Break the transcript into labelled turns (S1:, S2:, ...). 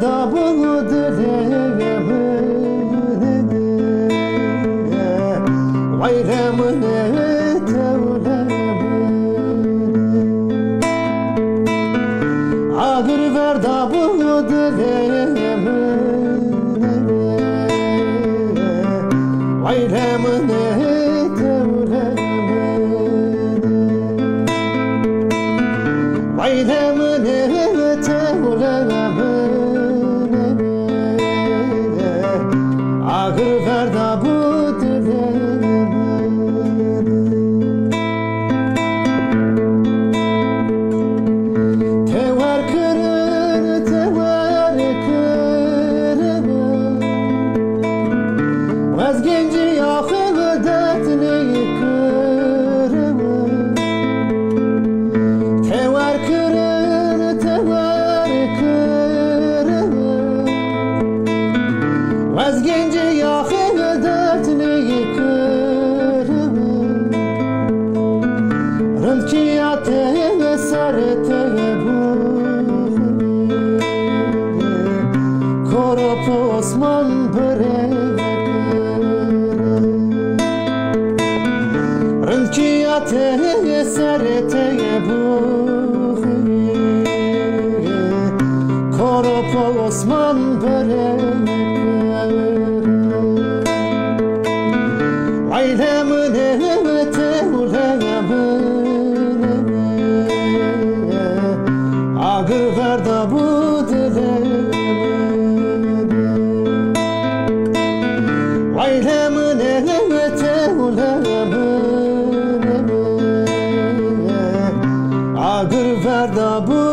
S1: verda bunu dileyemine Gayremine tevlemine Ağır verda bunu dileyemine Gayremine tevlemine Gayremine tevlemine Ağır verda bu dilemine Tever kırın, tever kırın Vazgenci yakını dertini kırın Tever kırın, tever kırın Vazgenci yakını dertini kırın Rınkiyate esarete buğni Korop Osman bırakırın Rınkiyate esarete buğni Korop Osman bırakırın Ailemine tevlemine Ağır verda bu dilemine Ailemine tevlemine Ağır verda bu